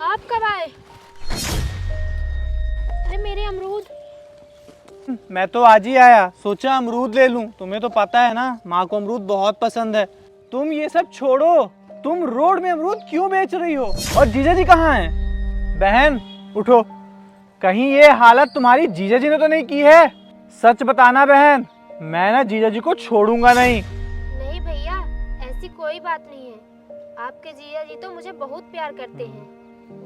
आप कब आए? अरे मेरे अमरूद। मैं तो आज ही आया, सोचा अमरूद ले लूं। तुम्हें तो पता है ना, माँ को अमरूद बहुत पसंद है। तुम ये सब छोड़ो, तुम रोड में अमरूद क्यों बेच रही हो? और जीजा जी कहाँ हैं? बहन उठो, कहीं ये हालत तुम्हारी जीजा जी ने तो नहीं की है? सच बताना बहन, मैं ना जीजा जी को छोड़ूंगा नहीं। नहीं भैया, ऐसी कोई बात नहीं है। आपके जीजा जी तो मुझे बहुत प्यार करते हैं।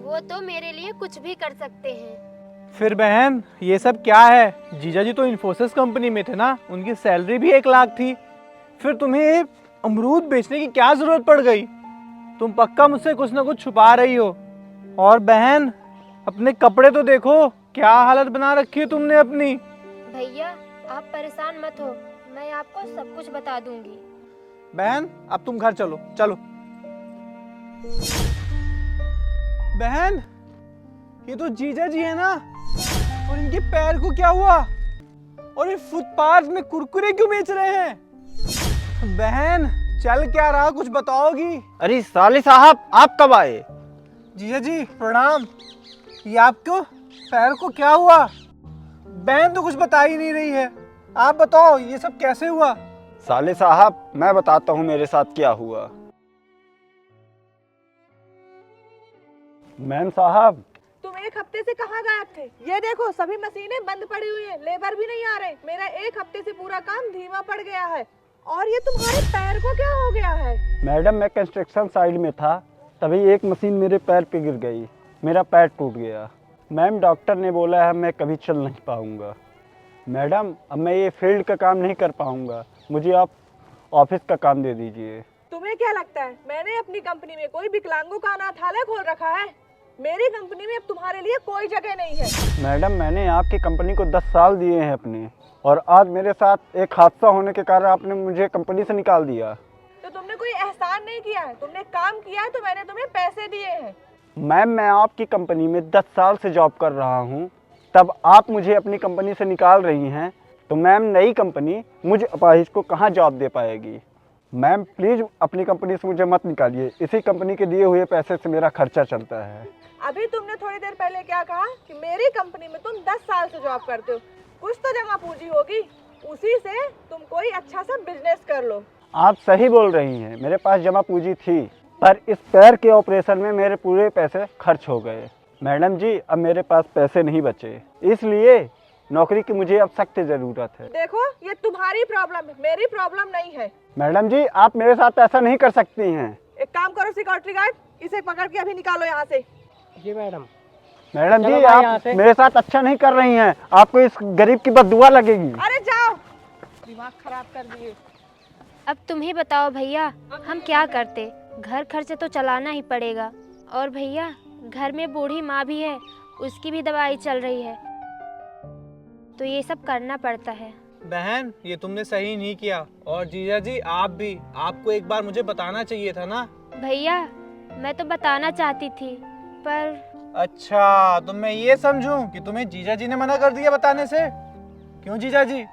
वो तो मेरे लिए कुछ भी कर सकते हैं। फिर बहन ये सब क्या है? जीजा जी तो इन्फोसिस कंपनी में थे ना, उनकी सैलरी भी 1 लाख थी। फिर तुम्हें अमरूद बेचने की क्या जरूरत पड़ गई? तुम पक्का मुझसे कुछ ना कुछ छुपा रही हो। और बहन अपने कपड़े तो देखो, क्या हालत बना रखी है तुमने अपनी। भैया आप परेशान मत हो, मैं आपको सब कुछ बता दूंगी। बहन अब तुम घर चलो, चलो। बहन ये तो जीजा जी है ना, और इनके पैर को क्या हुआ? और ये फुटपाथ में कुरकुरे क्यों बेच रहे हैं? बहन चल क्या रहा, कुछ बताओगी? अरे साले साहब, आप कब आए? जीजा जी प्रणाम। ये आपको पैर को क्या हुआ? बहन तो कुछ बता ही नहीं रही है, आप बताओ ये सब कैसे हुआ? साले साहब मैं बताता हूँ मेरे साथ क्या हुआ। मैम साहब, तुम एक हफ्ते से कहाँ गायब थे? ये देखो सभी मशीनें बंद पड़ी हुई हैं, लेबर भी नहीं आ रहे। मेरा एक हफ्ते से पूरा काम धीमा पड़ गया है। और ये तुम्हारे पैर को क्या हो गया है? मैडम मैं कंस्ट्रक्शन साइड में था, तभी एक मशीन मेरे पैर पे गिर गई, मेरा पैर टूट गया। मैम डॉक्टर ने बोला है मैं कभी चल नहीं पाऊँगा। मैडम अब मैं ये फील्ड का काम नहीं कर पाऊँगा, मुझे आप ऑफिस का काम दे दीजिए। तुम्हें क्या लगता है मैंने अपनी कंपनी में कोई विकलांगों का अनाथालय खोल रखा है? मेरी कंपनी में अब तुम्हारे लिए कोई जगह नहीं है। मैडम मैंने आपकी कंपनी को 10 साल दिए हैं अपने, और आज मेरे साथ एक हादसा होने के कारण आपने मुझे कंपनी से निकाल दिया। तो तुमने कोई एहसान नहीं किया है, तुमने काम किया है तो मैंने तुम्हें पैसे दिए हैं। मैम मैं आपकी कंपनी में 10 साल से जॉब कर रहा हूँ, तब आप मुझे अपनी कंपनी से निकाल रही हैं, तो मैम नई कंपनी मुझे अपाहिज को कहाँ जॉब दे पाएगी? मैम प्लीज़ अपनी कंपनी से मुझे मत निकालिए, इसी कंपनी के दिए हुए पैसे से मेरा खर्चा चलता है। अभी तुमने थोड़ी देर पहले क्या कहा कि मेरी कंपनी में तुम 10 साल से जॉब करते हो, कुछ तो जमा पूंजी होगी, उसी से तुम कोई अच्छा सा बिजनेस कर लो। आप सही बोल रही हैं, मेरे पास जमा पूंजी थी, पर इस पैर के ऑपरेशन में मेरे पूरे पैसे खर्च हो गए। मैडम जी अब मेरे पास पैसे नहीं बचे, इसलिए नौकरी की मुझे अब सख्त ज़रूरत है। देखो ये तुम्हारी प्रॉब्लम है, मेरी प्रॉब्लम नहीं है। मैडम जी आप मेरे साथ ऐसा नहीं कर सकती हैं। एक काम करो सिक्योरिटी गार्ड, इसे पकड़ के अभी निकालो यहाँ से। जी मैडम। मैडम चलो जी भाई आप यहाँ से। मेरे साथ अच्छा नहीं कर रही हैं, आपको इस गरीब की बददुआ लगेगी। अरे जाओ, दिमाग खराब कर दिए। अब तुम ही बताओ भैया, हम क्या करते? घर खर्चे तो चलाना ही पड़ेगा। और भैया घर में बूढ़ी माँ भी है, उसकी भी दवाई चल रही है, तो ये सब करना पड़ता है। बहन ये तुमने सही नहीं किया, और जीजा जी आप भी, आपको एक बार मुझे बताना चाहिए था ना। भैया मैं तो बताना चाहती थी, पर अच्छा तो मैं ये समझूं कि तुम्हें जीजा जी ने मना कर दिया बताने से? क्यों जीजा जी?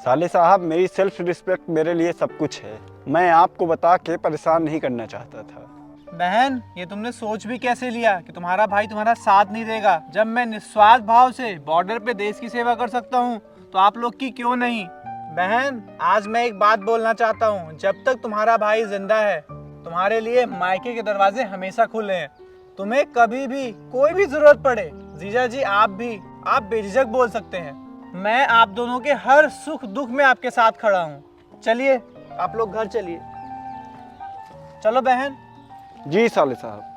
साले साहब मेरी सेल्फ रिस्पेक्ट मेरे लिए सब कुछ है, मैं आपको बता के परेशान नहीं करना चाहता था। बहन ये तुमने सोच भी कैसे लिया कि तुम्हारा भाई तुम्हारा साथ नहीं देगा? जब मैं निस्वार्थ भाव से बॉर्डर पे देश की सेवा कर सकता हूँ, तो आप लोग की क्यों नहीं? बहन आज मैं एक बात बोलना चाहता हूँ, जब तक तुम्हारा भाई जिंदा है, तुम्हारे लिए मायके के दरवाजे हमेशा खुले हैं। तुम्हें कभी भी कोई भी जरूरत पड़े, जीजा जी आप बेझिझक बोल सकते हैं। मैं आप दोनों के हर सुख दुख में आपके साथ खड़ा हूँ। चलिए आप लोग घर चलिए, चलो बहन। जी साले साहब।